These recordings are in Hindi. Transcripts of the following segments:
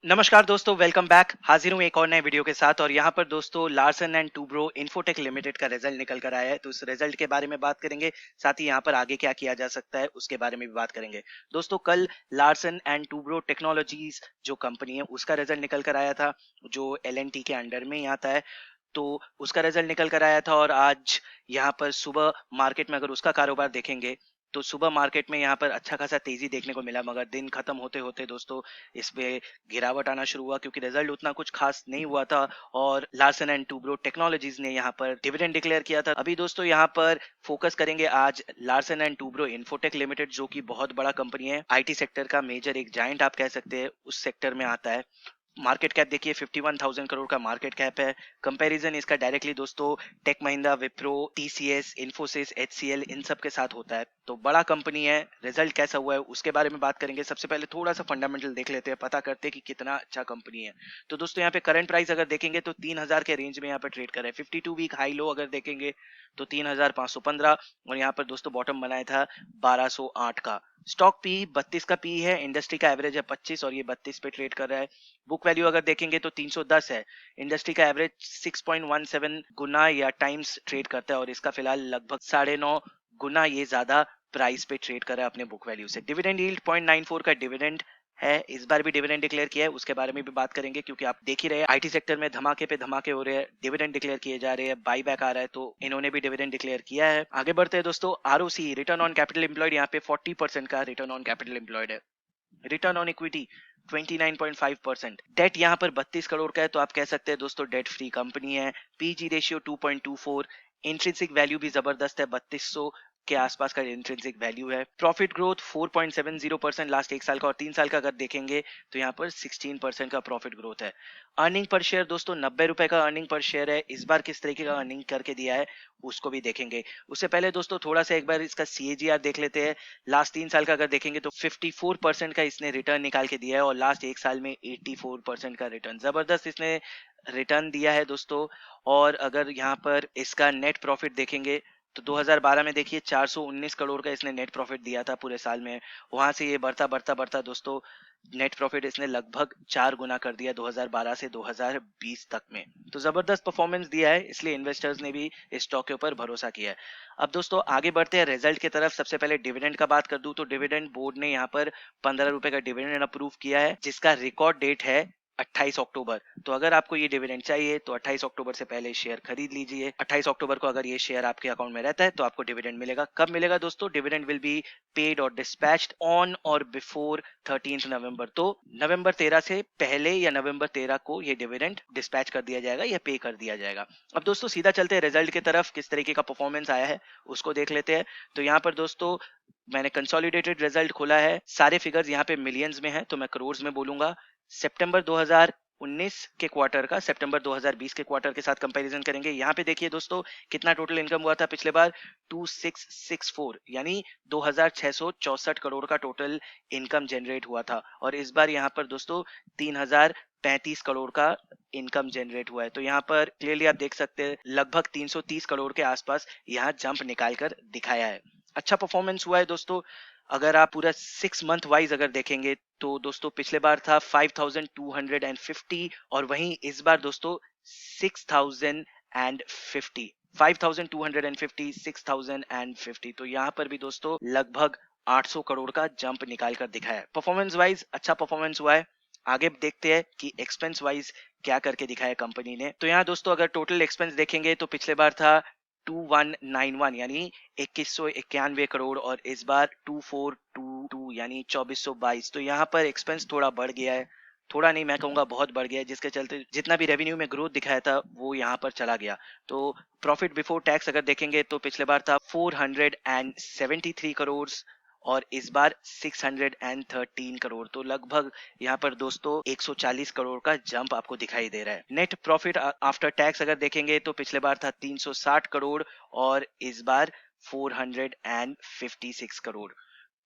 नमस्कार दोस्तों, वेलकम बैक। हाजिर हूँ एक और नए वीडियो के साथ। और यहाँ पर दोस्तों Larsen and Toubro infotech limited का रिजल्ट निकल कर आया है, तो इस रिजल्ट के बारे में बात करेंगे। साथ ही यहाँ पर आगे क्या किया जा सकता है उसके बारे में भी बात करेंगे। दोस्तों कल लार्सन एंड टूब्रो टेक्नोलॉजीज जो कंपनी है उसका रिजल्ट निकल कर आया था, जो LNT के अंडर में ही आता है। तो उसका रिजल्ट निकल कर आया था और आज यहाँ पर सुबह मार्केट में अगर उसका कारोबार देखेंगे तो सुबह मार्केट में यहाँ पर अच्छा खासा तेजी देखने को मिला, मगर दिन खत्म होते होते दोस्तों इस पे गिरावट आना शुरू हुआ, क्योंकि रिजल्ट उतना कुछ खास नहीं हुआ था। और लार्सन एंड टूब्रो टेक्नोलॉजीज ने यहाँ पर डिविडेंड डिक्लेयर किया था। अभी दोस्तों यहाँ पर फोकस करेंगे आज Larsen and Toubro infotech limited, जो कि बहुत बड़ा कंपनी है, IT सेक्टर का मेजर एक जायंट आप कह सकते हैं, उस सेक्टर में आता है। मार्केट कैप देखिए 51,000 करोड़ का मार्केट कैप है। कंपैरिजन इसका डायरेक्टली दोस्तों tech Mahindra, Wipro, TCS, Infosys, HCL इन सब के साथ होता है। तो बड़ा कंपनी है। रिजल्ट कैसा हुआ है उसके बारे में बात करेंगे। सबसे पहले थोड़ा सा फंडामेंटल देख लेते हैं, पता करते हैं कि कितना अच्छा कंपनी है। तो दोस्तों यहाँ पे करंट प्राइस अगर देखेंगे तो 3000 के रेंज में यहाँ पे ट्रेड कर रहा है। 52 वीक हाई लो अगर देखेंगे तो 3515, और यहाँ पर दोस्तों बॉटम बनाया था 1208 का। स्टॉक पी 32 का पी है, इंडस्ट्री का एवरेज है 25 और ये 32 पे ट्रेड कर रहा है। बुक वैल्यू अगर देखेंगे तो 310 है, इंडस्ट्री का एवरेज 6.17 गुना या टाइम्स ट्रेड करता है, और इसका फिलहाल लगभग 9.5 गुना ये ज्यादा प्राइस पे ट्रेड कर रहा है अपने बुक वैल्यू से। डिविडेंड यील्ड 0.94 का डिविडेंड है, इस बार भी डिविडेंड डिक्लेयर किया है, उसके बारे में भी बात करेंगे, क्योंकि आप देख ही रहे हैं IT सेक्टर में धमाके पे धमाके हो रहे हैं, डिविडेंड डिक्लेयर किए जा रहे हैं, बाई बैक आ रहा है, तो इन्होंने भी डिविडेंड डिक्लेयर किया है। आगे बढ़ते हैं दोस्तों। ROC return on capital employed यहाँ पे 40% का रिटर्न ऑन कैपिटल एम्प्लॉयड है। Return on equity 29.5%। डेट यहाँ पर 32 करोड़ का है, तो आप कह सकते हैं दोस्तों डेट फ्री कंपनी है। PG ratio 2.24। इंट्रिंसिक वैल्यू भी जबरदस्त है, 3200 के आसपास का इंट्रिंसिक वैल्यू है। प्रॉफिट ग्रोथ 4.70% लास्ट एक साल का, और 3 साल का अगर देखेंगे तो यहाँ पर 16% का प्रॉफिट ग्रोथ है। अर्निंग पर शेयर दोस्तों 90 रुपए का अर्निंग पर शेयर है। इस बार किस तरीके का अर्निंग करके दिया है उसको भी देखेंगे। उससे पहले दोस्तों थोड़ा सा एक बार इसका CAGR देख लेते हैं। लास्ट 3 साल का अगर देखेंगे तो 54% का इसने रिटर्न निकाल के दिया है, और लास्ट एक साल में 84% का रिटर्न, जबरदस्त इसने रिटर्न दिया है दोस्तों। और अगर यहाँ पर इसका नेट प्रॉफिट देखेंगे तो 2012 में देखिए 419 करोड़ का इसने नेट प्रॉफिट दिया था पूरे साल में। वहां से ये बढ़ता बढ़ता बढ़ता दोस्तों नेट प्रॉफिट इसने लगभग 4 गुना कर दिया 2012 से 2020 तक में। तो जबरदस्त परफॉर्मेंस दिया है, इसलिए इन्वेस्टर्स ने भी इस स्टॉक के ऊपर भरोसा किया है। अब दोस्तों आगे बढ़ते हैं रिजल्ट की तरफ। सबसे पहले डिविडेंड का बात कर दूं तो डिविडेंड बोर्ड ने यहाँ पर 15 रुपए का डिविडेंड अप्रूव किया है, जिसका रिकॉर्ड डेट है 28 अक्टूबर। तो अगर आपको ये डिविडेंड चाहिए तो 28 अक्टूबर से पहले शेयर खरीद लीजिए। 28 अक्टूबर को अगर ये शेयर आपके अकाउंट में रहता है तो आपको डिविडेंड मिलेगा। कब मिलेगा दोस्तों? डिविडेंड विल बी पेड और डिस्पैच्ड ऑन और बिफोर 13 नवंबर। तो नवंबर 13 से पहले या नवंबर 13 को ये डिविडेंड डिस्पैच कर दिया जाएगा या पे कर दिया जाएगा। अब दोस्तों सीधा चलते हैं रिजल्ट की तरफ, किस तरीके का परफॉर्मेंस आया है उसको देख लेते हैं। तो यहाँ पर दोस्तों मैंने कंसोलिडेटेड रिजल्ट खोला है, सारे फिगर्स यहाँ पे मिलियंस में है, तो मैं करोड़ में बोलूंगा। सितंबर 2019 के क्वार्टर का सितंबर 2020 के क्वार्टर के साथ कंपैरिजन करेंगे। यहाँ पे देखिए दोस्तों कितना टोटल इनकम हुआ था पिछले बार, 2664, यानी 2664 करोड़ का टोटल इनकम जनरेट हुआ था। और इस बार यहाँ पर दोस्तों 3035 करोड़ का इनकम जनरेट हुआ है। तो यहाँ पर क्लियरली आप देख सकते हैं लगभग 330 करोड़ के आसपास यहाँ जंप निकाल कर दिखाया है। अच्छा परफॉर्मेंस हुआ है दोस्तों। अगर आप पूरा 6 मंथ वाइज अगर देखेंगे तो दोस्तों पिछले बार था 5250, और वहीं इस बार दोस्तों 6050, 5250, 6050। तो यहाँ पर भी दोस्तों लगभग 800 करोड़ का जंप निकाल कर दिखाया है। परफॉर्मेंस वाइज अच्छा परफॉर्मेंस हुआ है। आगे देखते हैं कि एक्सपेंस वाइज क्या करके दिखाया कंपनी ने। तो यहाँ दोस्तों अगर टोटल एक्सपेंस देखेंगे तो पिछले बार था 2191, यानी 2191 करोड़, और इस बार 2422 यानी 2422। तो यहाँ पर एक्सपेंस थोड़ा बढ़ गया है, थोड़ा नहीं मैं कहूंगा बहुत बढ़ गया है, जिसके चलते जितना भी रेवेन्यू में ग्रोथ दिखाया था वो यहाँ पर चला गया। तो प्रॉफिट बिफोर टैक्स अगर देखेंगे तो पिछले बार था 473 करोड़, और इस बार 613 करोड़। तो लगभग यहाँ पर दोस्तों 140 करोड़ का जंप आपको दिखाई दे रहा है। नेट प्रॉफिट आफ्टर टैक्स अगर देखेंगे तो पिछले बार था 360 करोड़, और इस बार 456 करोड़।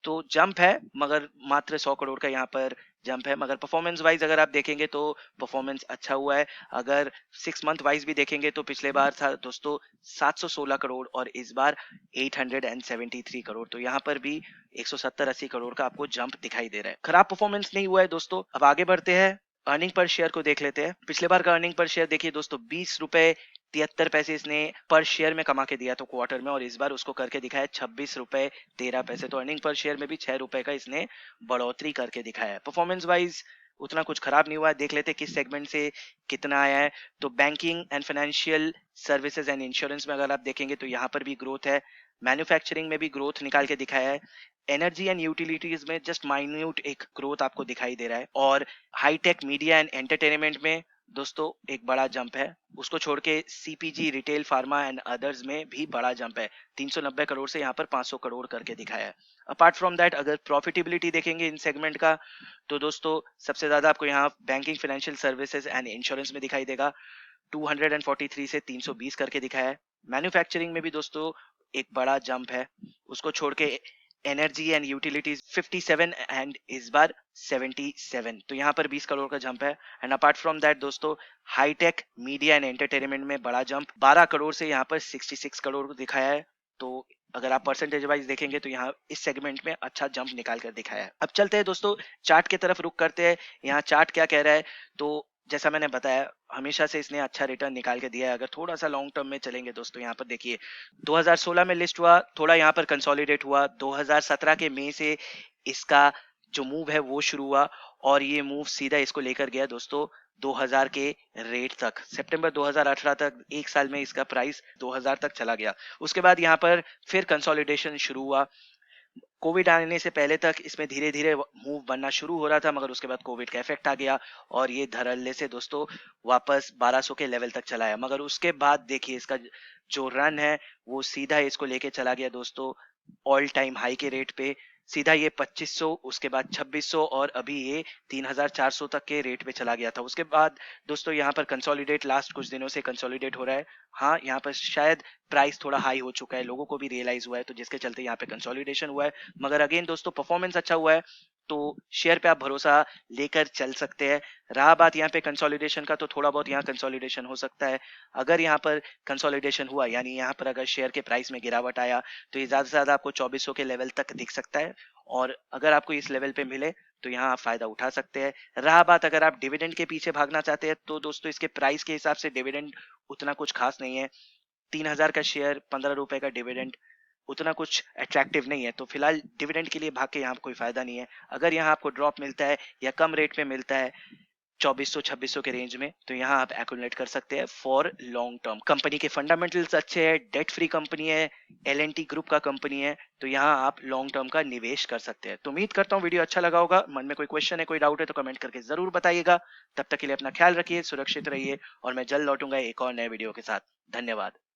तो जंप है, मगर मात्र 100 करोड़ का यहाँ पर जंप है। मगर परफॉर्मेंस वाइज अगर आप देखेंगे तो परफॉर्मेंस अच्छा हुआ है। अगर 6 मंथ वाइज भी देखेंगे तो पिछले बार था दोस्तों 716 करोड़, और इस बार 873 करोड़। तो यहाँ पर भी 170-80 करोड़ का आपको जंप दिखाई दे रहा है। खराब परफॉर्मेंस नहीं हुआ है दोस्तों। अब आगे बढ़ते हैं। अर्निंग पर शेयर को देख लेते हैं। पिछले बार का अर्निंग पर शेयर देखिए दोस्तों, 20 रुपए 73 पैसे इसने पर शेयर में कमा के दिया था क्वार्टर में, और इस बार उसको करके दिखाया 26 रुपए 13 पैसे। तो अर्निंग पर शेयर में भी 6 रुपए का इसने बढ़ोतरी करके दिखाया है। परफॉर्मेंस वाइज उतना कुछ खराब नहीं हुआ है। देख लेते हैं किस सेगमेंट से कितना आया है। तो banking and financial services and insurance में अगर आप देखेंगे तो यहाँ पर भी ग्रोथ है। मैन्युफैक्चरिंग में भी ग्रोथ निकाल के दिखाया है। एनर्जी एंड यूटिलिटीज में जस्ट माइन्यूट एक ग्रोथ आपको दिखाई दे रहा है। और हाईटेक मीडिया एंड एंटरटेनमेंट में दोस्तों एक बड़ा जंप है। उसको छोड़ के सीपीजी रिटेल फार्मा एंड अदर्स में भी बड़ा जंप है। 390 करोड़ से यहाँ पर 500 करोड़ करके दिखाया है। अपार्ट फ्रॉम दैट अगर प्रॉफिटेबिलिटी देखेंगे इन सेगमेंट का, तो दोस्तों सबसे ज्यादा आपको यहाँ banking financial services and insurance में दिखाई देगा। 243 से 320 करके दिखाया है। मैन्युफैक्चरिंग में भी दोस्तों एक बड़ा जंप है। उसको छोड़ के एनर्जी एंड यूटिलिटीज 57 एंड इस बार 77, तो यहाँ पर 20 करोड़ का जंप है। एंड अपार्ट फ्रॉम दैट दोस्तों हाईटेक मीडिया एंड एंटरटेनमेंट में बड़ा जंप 12 करोड़ से यहाँ पर 66 करोड़ को दिखाया है। तो अगर आप परसेंटेज वाइज देखेंगे तो यहाँ इस सेगमेंट में अच्छा जंप निकाल कर दिखाया है। अब चलते हैं दोस्तों चार्ट की तरफ रुक करते हैं। यहाँ चार्ट क्या कह रहा है, तो जैसा मैंने बताया हमेशा से इसने अच्छा रिटर्न निकाल के दिया है। अगर थोड़ा सा लॉन्ग टर्म में चलेंगे दोस्तों, यहाँ पर देखिए 2016 में लिस्ट हुआ, थोड़ा यहाँ पर कंसोलिडेट हुआ। 2017 के मई से इसका जो मूव है वो शुरू हुआ, और ये मूव सीधा इसको लेकर गया दोस्तों 2000 के रेट तक। सितंबर 2018 तक एक साल में इसका प्राइस 2000 तक चला गया। उसके बाद यहाँ पर फिर कंसोलिडेशन शुरू हुआ। कोविड आने से पहले तक इसमें धीरे धीरे मूव बनना शुरू हो रहा था, मगर उसके बाद कोविड का इफेक्ट आ गया और ये धड़ल्ले से दोस्तों वापस 1200 के लेवल तक चला है। मगर उसके बाद देखिए इसका जो रन है वो सीधा इसको लेके चला गया दोस्तों ऑल टाइम हाई के रेट पे। सीधा ये 2500, उसके बाद 2600, और अभी ये 3400 तक के रेट पे चला गया था। उसके बाद दोस्तों यहाँ पर कंसोलिडेट लास्ट कुछ दिनों से कंसोलिडेट हो रहा है। हाँ, यहाँ पर शायद प्राइस थोड़ा हाई हो चुका है, लोगों को भी रियलाइज हुआ है, तो जिसके चलते यहाँ पे कंसोलिडेशन हुआ है। मगर अगेन दोस्तों परफॉर्मेंस अच्छा हुआ है, तो शेयर पे आप भरोसा लेकर चल सकते हैं। रहा बात यहाँ पे कंसोलिडेशन का, तो थोड़ा बहुत यहाँ कंसोलिडेशन हो सकता है। अगर यहाँ पर कंसोलिडेशन हुआ, यानी यहाँ पर अगर शेयर के प्राइस में गिरावट आया, तो ये ज्यादा से ज्यादा आपको 2400 के लेवल तक दिख सकता है। और अगर आपको इस लेवल पे मिले तो यहाँ आप फायदा उठा सकते हैं। रहा बात अगर आप डिविडेंड के पीछे भागना चाहते हैं, तो दोस्तों इसके प्राइस के हिसाब से डिविडेंड उतना कुछ खास नहीं है। 3000 का शेयर, 15 रुपए का डिविडेंड उतना कुछ अट्रैक्टिव नहीं है। तो फिलहाल डिविडेंड के लिए भाग के यहाँ कोई फायदा नहीं है। अगर यहाँ आपको ड्रॉप मिलता है या कम रेट में मिलता है 2400 2600 के रेंज में, तो यहाँ आप एक्यूमुलेट कर सकते हैं फॉर लॉन्ग टर्म। कंपनी के फंडामेंटल्स अच्छे हैं, डेट फ्री कंपनी है, एल&टी ग्रुप का कंपनी है, तो यहाँ आप लॉन्ग टर्म का निवेश कर सकते हैं। तो उम्मीद करता हूँ वीडियो अच्छा लगा होगा। मन में कोई क्वेश्चन है, कोई डाउट है तो कमेंट करके जरूर बताइएगा। तब तक के लिए अपना ख्याल रखिए, सुरक्षित रहिए, और मैं जल्द लौटूंगा एक और नए वीडियो के साथ। धन्यवाद।